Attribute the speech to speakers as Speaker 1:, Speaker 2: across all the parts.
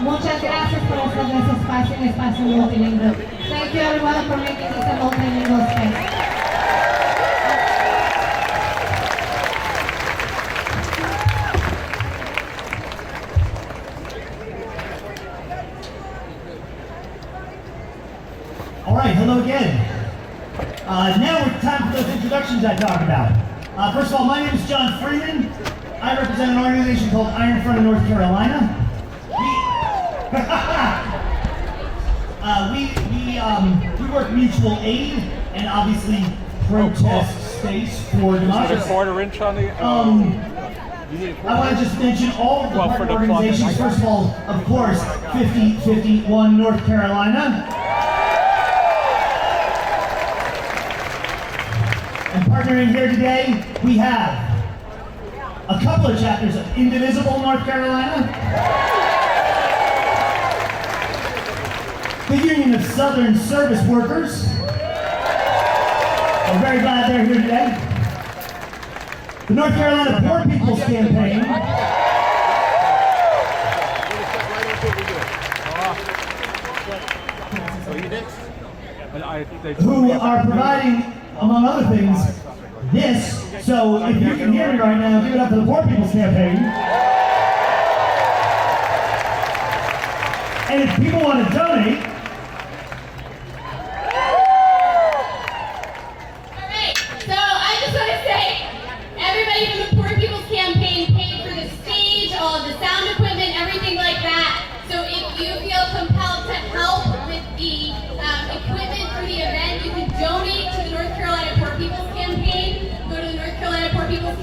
Speaker 1: Muchas gracias por estar en ese espacio multilingüe. Thank you everyone for making this a multilingual space.
Speaker 2: All right, hello again. Now it's time for those introductions I talked about. First of all, my name is John Freeman. I represent an organization called Iron Front of North Carolina. We work mutual aid and obviously protest space for democracy.
Speaker 3: Is there a quarter inch on the?
Speaker 2: I want to just mention all of the partner organizations. First of all, of course, 5051 North Carolina. And partnering here today, we have a couple of chapters of Indivisible North Carolina, the Union of Southern Service Workers. We're very glad they're here today. The North Carolina Poor People's Campaign. Who are providing, among other things, this. So if you can hear me right now, give it up for the Poor People's Campaign. And if people want to donate,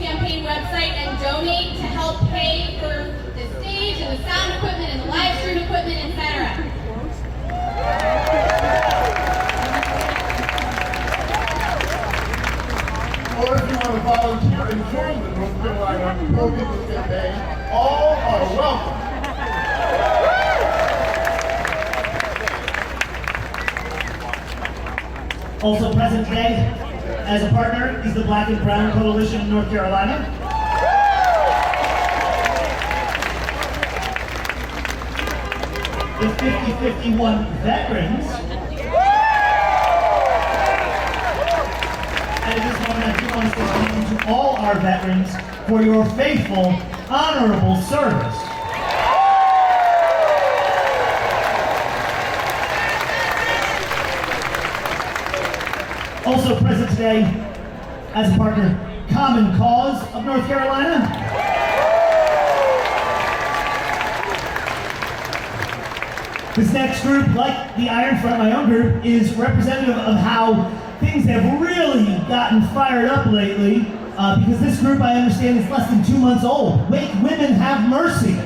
Speaker 4: campaign website and donate to help pay for the stage and the sound equipment and the live stream equipment, etc.
Speaker 5: Or if you want to volunteer and join the North Carolina Poor People's Campaign, all are welcome.
Speaker 2: Also present today as a partner is the Black and Brown Coalition in North Carolina. The 5051 Veterans. And at this moment, I do want to say thank you to all our veterans for your faithful, honorable service. Also present today as a partner, Common Cause of North Carolina. This next group, like the Iron Front, my own group, is representative of how things have really gotten fired up lately, because this group, I understand, is less than 2 months old. Make Women Have Mercy.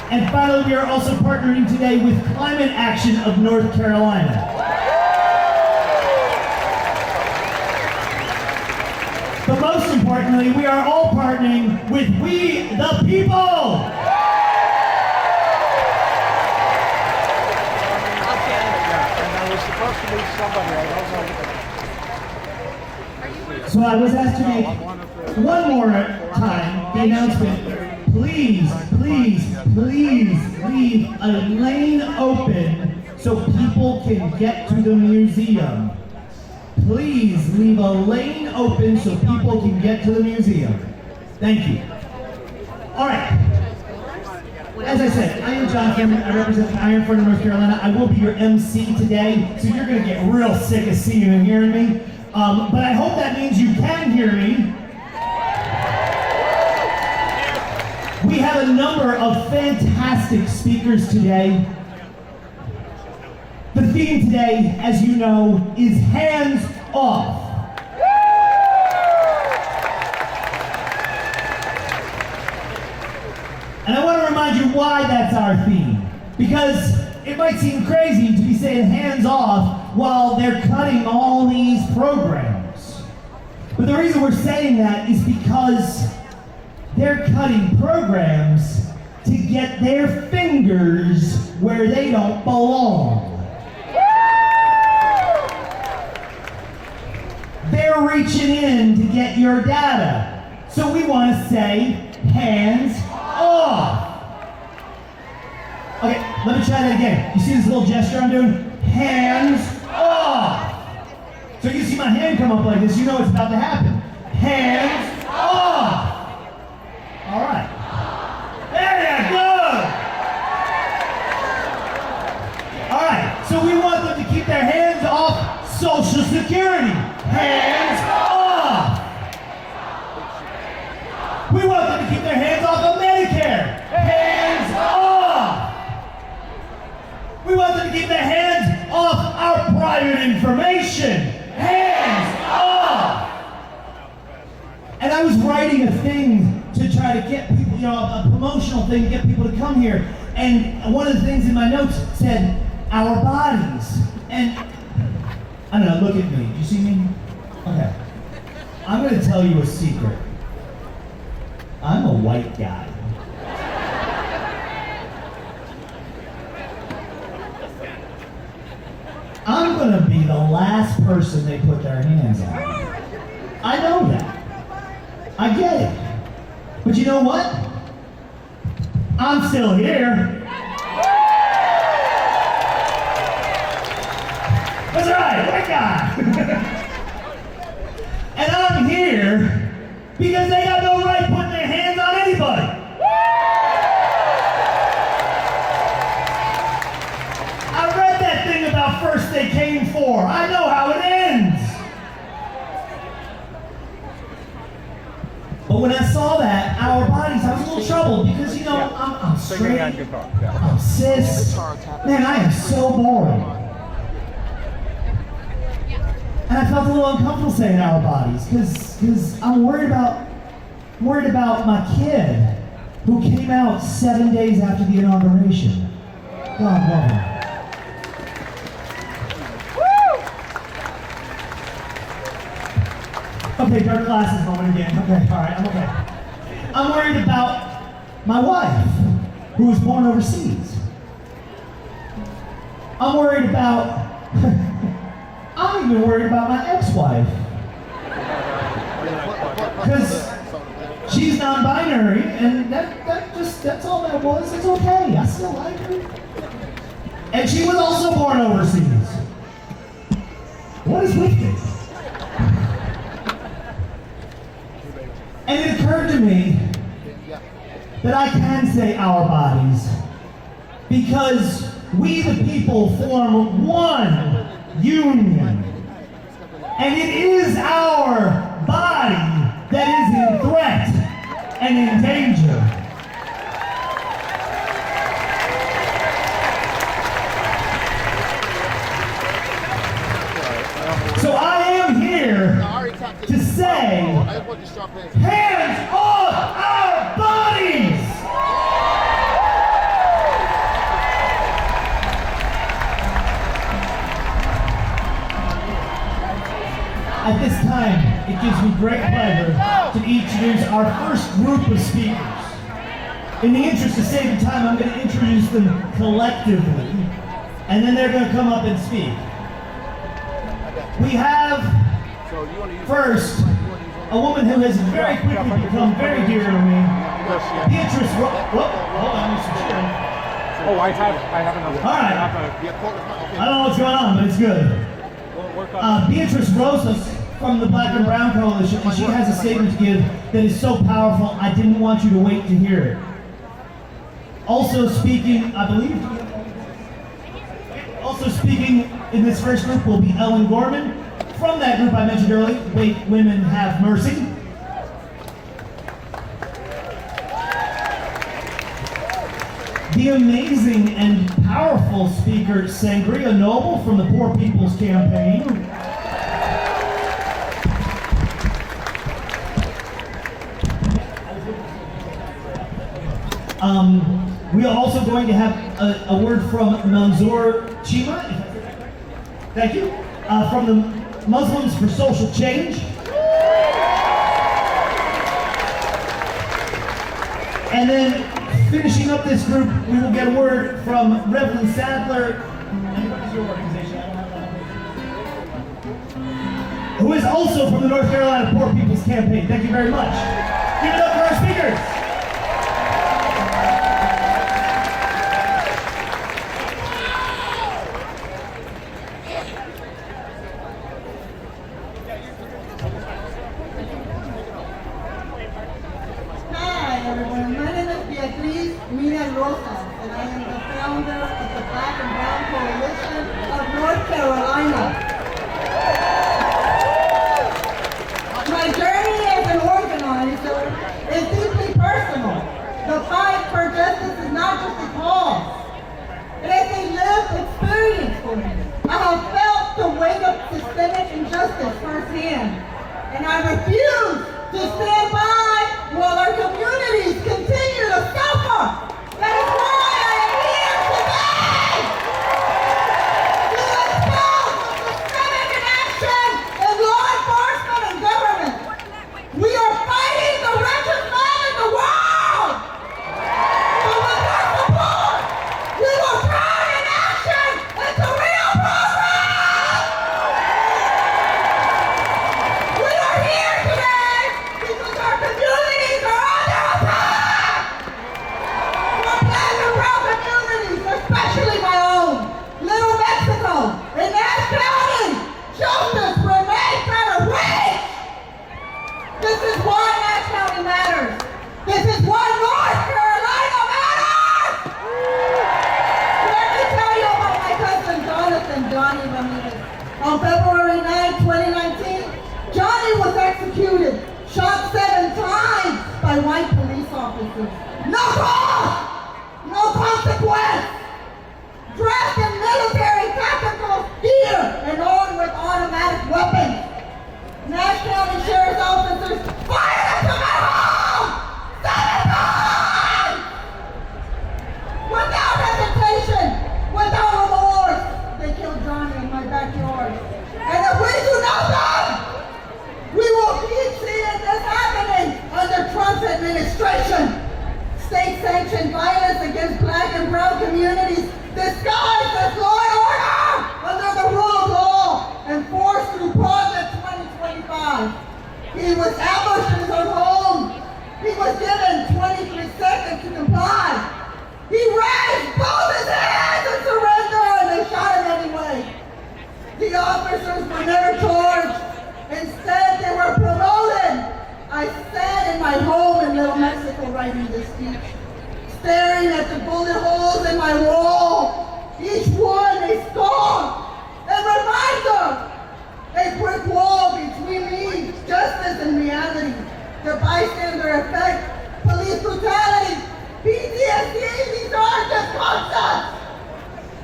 Speaker 2: And finally, we are also partnering today with Climate Action of North Carolina. But most importantly, we are all partnering with We the People! So I was asked to make one more time the announcement. Please, please, please leave a lane open so people can get to the museum. Please leave a lane open so people can get to the museum. Thank you. All right. As I said, I am John Cameron. I represent the Iron Front of North Carolina. I will be your MC today, so you're going to get real sick of seeing and hearing me. But I hope that means you can hear me. We have a number of fantastic speakers today. The theme today, as you know, is hands off. And I want to remind you why that's our theme. Because it might seem crazy to be saying hands off while they're cutting all these programs. But the reason we're saying that is because they're cutting programs to get their fingers where they don't belong. They're reaching in to get get your data. So we want to say, hands off. Okay, let me try that again. You see this little gesture I'm doing? Hands off. So you see my hand come up like this, you know it's about to happen. Hands off. All right. There you go. All right, so we want them to keep their hands off Social Security. Hands off. We want them to keep their hands off of Medicare. Hands off. We want them to keep their hands off our private information. Hands off. And I was writing a thing to try to get people, a promotional thing to get people to come here. And one of the things in my notes said, our bodies. And I don't know, look at me. Do you see me? Okay. I'm going to tell you a secret. I'm a white guy. I'm going to be the last person they put their hands on. I know that. I get it. But you know what? I'm still here. That's right, white guy. And I'm here because they got no right putting their hands on anybody. I read that thing about first they came for. I know how it ends. But when I saw that, our bodies, I was a little troubled because, I'm straight, I'm cis. Man, I am so boring. And I felt a little uncomfortable saying our bodies because I'm worried about my kid who came out 7 days after the inauguration. God love him. Okay, dark glasses moment again. Okay, all right, I'm okay. I'm worried about my wife, who was born overseas. I'm worried about, I'm even worried about my ex-wife. Because she's non-binary, and that's all that was. It's okay, I still like her. And she was also born overseas. What is with this? And it occurred to me that I can say our bodies because we the people form one union. And it is our body that is in threat and in danger. So I am here to say, hands off our bodies! At this time, it gives me great pleasure to introduce our first group of speakers. In the interest of saving time, I'm going to introduce them collectively, and then they're going to come up and speak. We have, first, a woman who has very quickly become very dear to me, Beatrice hold on, Mr. Chair.
Speaker 3: Oh, I have another.
Speaker 2: All right. I don't know what's going on, but it's good. Beatrice Rosas from the Black and Brown Coalition, and she has a statement to give that is so powerful, I didn't want you to wait to hear it. Also speaking, I believe, also speaking in this first group will be Ellen Gorman. From that group I mentioned earlier, Wake Women Have Mercy. The amazing and powerful speaker, Sangria Noble from the Poor People's Campaign. We are also going to have a word from Manzoor Chima. Thank you. From the Muslims for Social Change. And then finishing up this group, we will get a word from Reverend Sadler. What is your organization? Who is also from the North Carolina Poor People's campaign. Thank you very much. Give it up for our speakers.
Speaker 6: Hi everyone, my name is Beatriz Mina Rosa, and I am the founder of the Black and Brown Coalition of North Carolina. My journey as an organizer is deeply personal. The fight for justice is not just a cause. It is a lived experience for me. I have felt the weight of systemic injustice firsthand, and I refuse to stand by while our communities continue to suffer. That is why I am here today to expel the systemic inaction in law enforcement and government. We are fighting the richest man in the world. So with your support, we will turn inaction into real progress. We are here today because our communities are under attack. Our Black and Brown communities, especially my own, Little Mexico, in Nash County, justice remains out of reach. This is why Nash County matters. This is why North Carolina matters. Let me tell you about my cousin Jonathan, Johnny Ramirez. On February 9, 2019, Johnny was executed, shot 7 times by white police officers. No cause, no consequence. Dressed in military tactical gear and armed with automatic weapons. Nash County Sheriff's officers fired at my home 7 times! Without hesitation, without remorse, they killed Johnny in my backyard. And if we do nothing, we will keep seeing this happening under Trump's administration. State-sanctioned violence against Black and Brown communities disguised as law and order under the rule of law enforced through Project 2025. He was ambushed in his own home. He was given 23 seconds to comply. He raised both his hands in surrender and they shot him anyway. The officers were never charged. Instead, they were promoted. I sat in my home in Little Mexico writing this speech, staring at the bullet holes in my wall, each one a scar, a reminder, a brick wall between me, justice, and reality, the bystander effect, police brutality, PTSD, these aren't just concepts.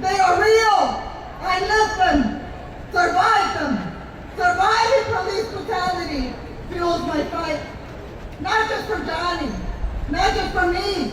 Speaker 6: They are real. I lived them, survived them. Surviving police brutality fuels my fight. Not just for Johnny, not just for me,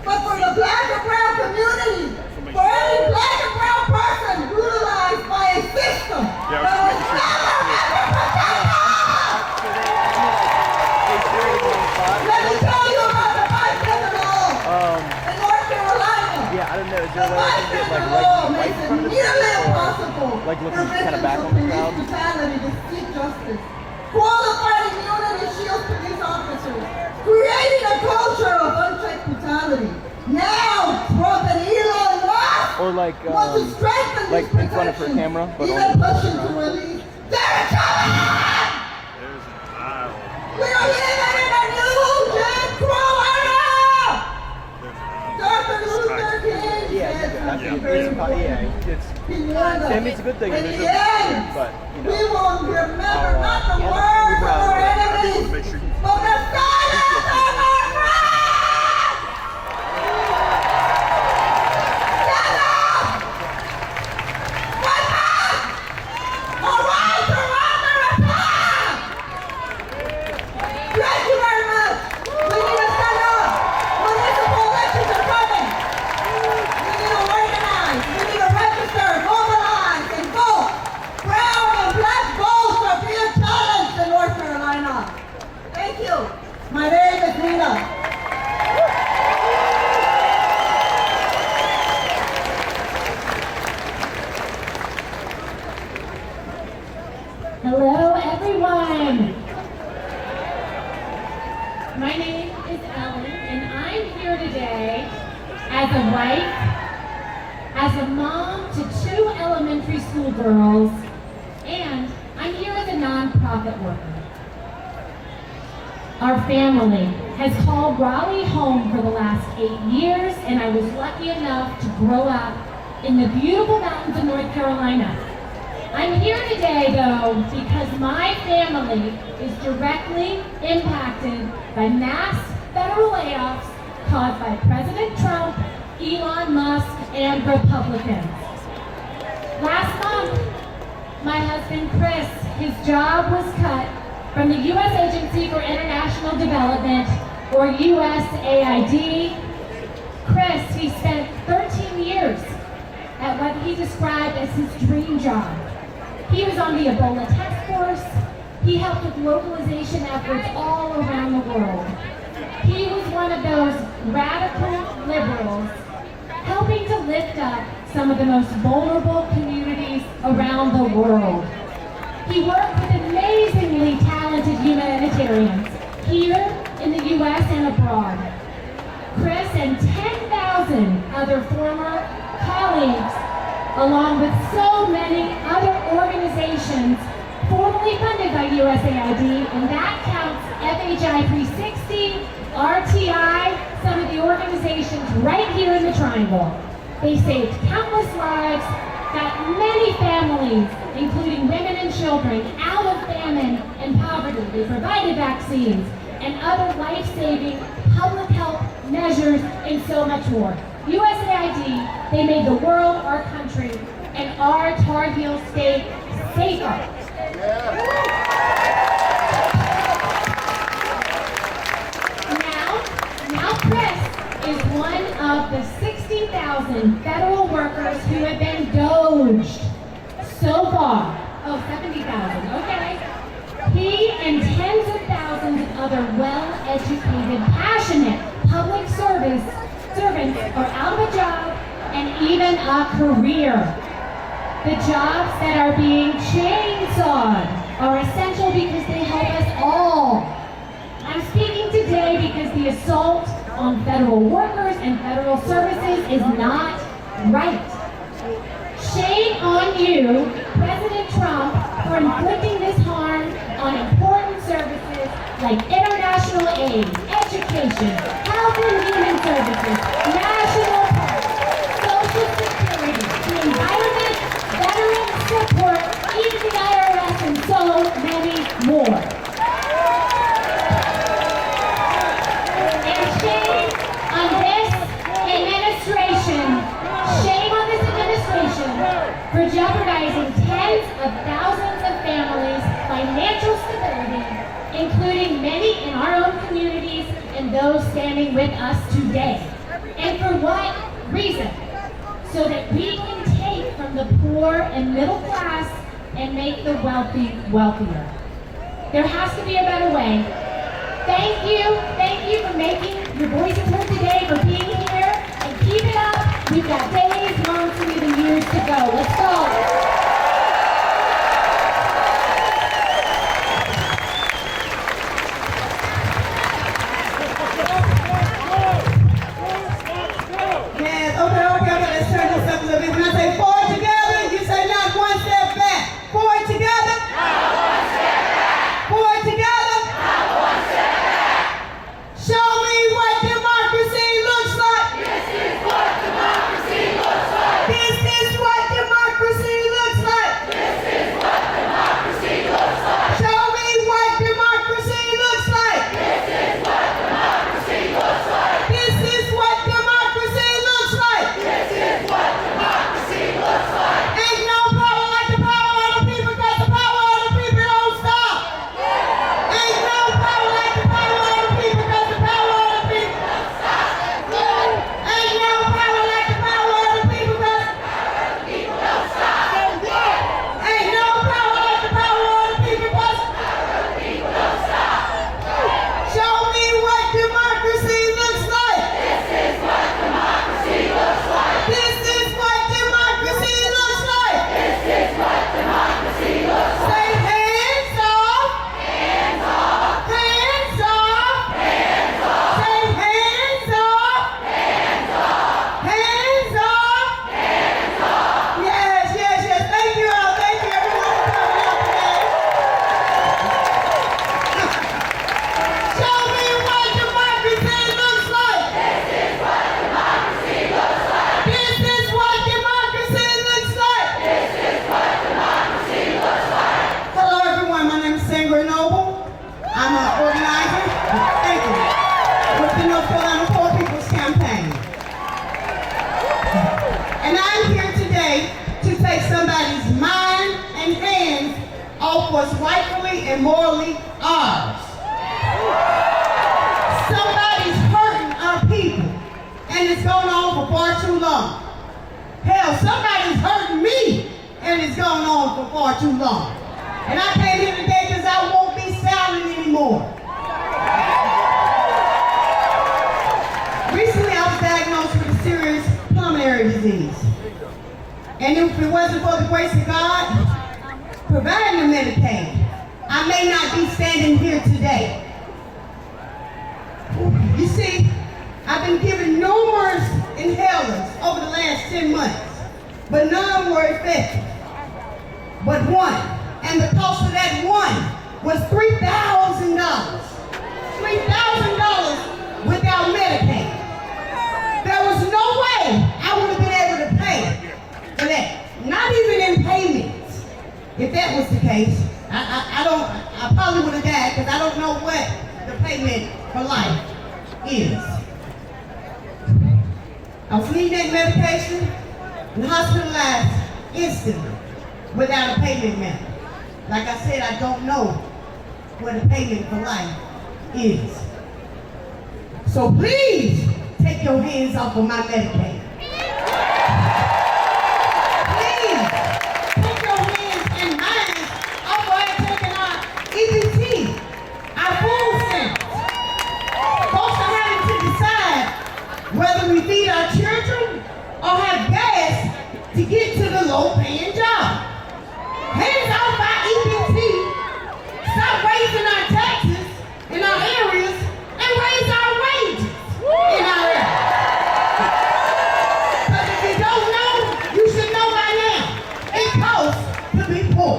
Speaker 6: but for the Black and Brown community, for any Black and Brown person brutalized by a system that was never ever protected. Let me tell you about the bystander law in North Carolina.
Speaker 7: Yeah, I don't know. Is
Speaker 6: The
Speaker 7: there a way I can get
Speaker 6: bystander
Speaker 7: like
Speaker 6: law
Speaker 7: right
Speaker 6: makes
Speaker 7: in
Speaker 6: it
Speaker 7: front of the
Speaker 6: nearly
Speaker 7: screen, or
Speaker 6: impossible
Speaker 7: like
Speaker 6: for
Speaker 7: looking kind of
Speaker 6: victims
Speaker 7: back
Speaker 6: of
Speaker 7: on the
Speaker 6: police
Speaker 7: crowd?
Speaker 6: brutality to seek justice. Qualified immunity shields police officers, creating a culture of unchecked brutality. Now, Trump and Elon Musk
Speaker 7: Or like
Speaker 6: want to strengthen
Speaker 7: like
Speaker 6: these
Speaker 7: in front of her
Speaker 6: protections,
Speaker 7: camera, but
Speaker 6: even
Speaker 7: on the
Speaker 6: pushing to release Derek Chauvin! We are living in a new Jim Crow era! Dr. Luther King said something very important.
Speaker 7: it's
Speaker 6: He warned us.
Speaker 7: I mean, it's a good thing
Speaker 6: In
Speaker 7: there's
Speaker 6: the
Speaker 7: a-
Speaker 6: end,
Speaker 7: but, you know,
Speaker 6: we will remember not the
Speaker 7: yeah,
Speaker 6: words of
Speaker 7: we're
Speaker 6: our
Speaker 7: proud of
Speaker 6: enemies, but the silence of our friends! Stand up! Fight back! Our rights are under attack! Thank you very much! We need to stand up! Municipal elections are coming! We need to organize! We need to register, mobilize, and vote! Brown and black votes are being challenged in
Speaker 7: My name is Ellen, and I'm here today as a wife, as a mom to 2 elementary school girls, and I'm here as a nonprofit worker. Our family has called Raleigh home for the last 8 years, and I was lucky enough to grow up in the beautiful mountains of North Carolina. I'm here today, though, because my family is directly impacted by mass federal layoffs caused by President Trump, Elon Musk, and Republicans. Last month, my husband Chris, his job was cut from the U.S. Agency for International Development, or USAID. Chris, he spent 13 years at what he described as his dream job. He was on the Ebola task force. He helped with localization efforts all around the world. He was one of those radical liberals helping to lift up some of the most vulnerable communities around the world. He worked with amazingly talented humanitarians here in the U.S. and abroad. Chris and 10,000 other former colleagues, along with so many other organizations formerly funded by USAID, and that counts FHI 360, RTI, some of the organizations right here in the Triangle. They saved countless lives, got many families, including women and children, out of famine and poverty. They provided vaccines and other life-saving public health measures and so much more. USAID, they made the world, our country, and our Tar Heel state safer. Now Chris is one of the 60,000 federal workers who have been doaged so far. Oh, 70,000, okay. He and tens of thousands of other well-educated, passionate public servants are out of a job and even a career. The jobs that are being chainsawed are essential because they help us all. I'm speaking today because the assault on federal workers and federal services is not right. Shame on you, President Trump, for inflicting this harm on important services like international aid, education, health and human services, national parks, social security, the environment, veteran support, even the IRS, and so many more. And shame on this administration for jeopardizing tens of thousands of families' financial stability, including many in our own communities and those standing with us today. And for what reason? So that we can take from the poor and middle class and make the wealthy wealthier. There has to be a better way. Thank you for making your voices heard today, for being here, and keep it up. We've got days, months, and even years to go. Let's go.
Speaker 6: Yes, okay, let's turn this up a little bit. When I say forward together, you say not one step back. Forward together. Not one step back. Forward together. Not one step back. Show me what democracy looks like. This is what democracy looks like. This is what democracy looks like. what's rightfully and morally ours. Somebody's hurting our people, and it's going on for far too long. Hell, somebody's hurting me, and it's going on for far too long. And I came here today because I won't be silent anymore. Recently, I was diagnosed with a serious pulmonary disease. And if it wasn't for the grace of God providing the Medicaid, I may not be standing here today. You see, I've been given numerous inhalers over the last 10 months, but none were effective. But one, and the cost of that one was $3,000. $3,000 without Medicaid. There was no way I would have been able to pay for that. Not even in payments. If that was the case, I probably would have died because I don't know what the payment for life is. I was needing that medication and hospitalized instantly without a payment method. Like I said, I don't know what a payment for life is. So please take your hands off of my Medicaid. Please take your hands and minds off of us taking our EBT, our food stamps. Folks are having to decide whether we feed our children or have gas to get to the low-paying job. Hands off our EBT, stop raising our taxes in our areas, and raise our wages in our area. Because if you don't know, you should know by now. It costs to be poor.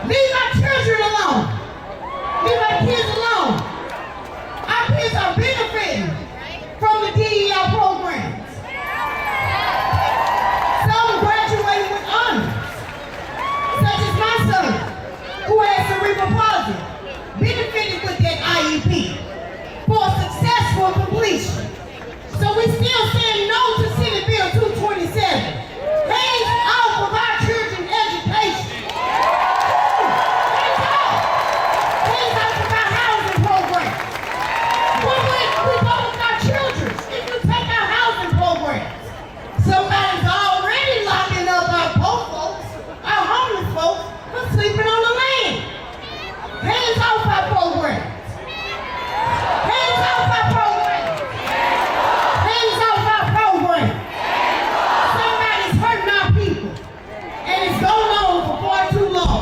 Speaker 6: Leave our children alone. Leave our kids alone. Our kids are benefiting from the DEI programs. Some graduate with honors, such as my son, who has cerebral palsy, benefited with that IEP for successful completion. So we still saying no to Senate Bill 227. Hands off of our children's education. Hands off. Hands off of our housing program. Where would we go with our children if you take our housing programs? Somebody's already locking up our poor folks, our homeless folks, for sleeping on the land. Hands off our programs. Hands off our programs. Hands off our programs. Somebody's hurting our people, and it's going on for far too long.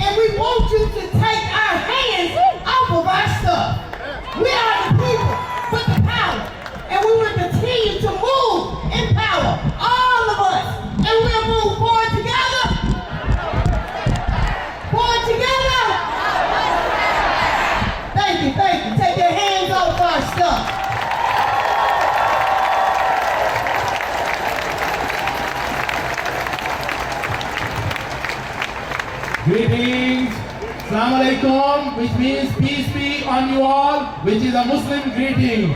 Speaker 6: And we want you to take our hands off of our stuff. We are the people with the power, and we will continue to move in power, all of us, and we'll move forward together. Forward together. Thank you, thank you. Take your hands off our stuff.
Speaker 8: Greetings, Assalamu alaikum, which means peace be on you all, which is a Muslim greeting.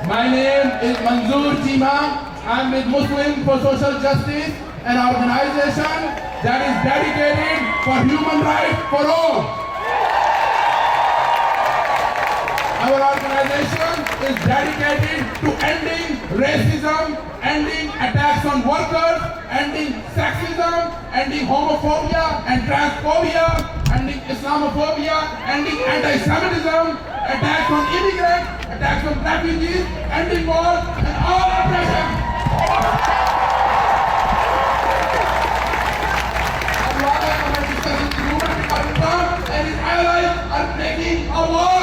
Speaker 8: My name is Manzoor Chima. I'm with Muslim for Social Justice, an organization that is dedicated for human rights for all. Our organization is dedicated to ending racism, ending attacks on workers, ending sexism, ending homophobia and transphobia, ending Islamophobia, ending anti-Semitism, attacks on immigrants, attacks on refugees, ending wars and all oppression. And his allies are making a war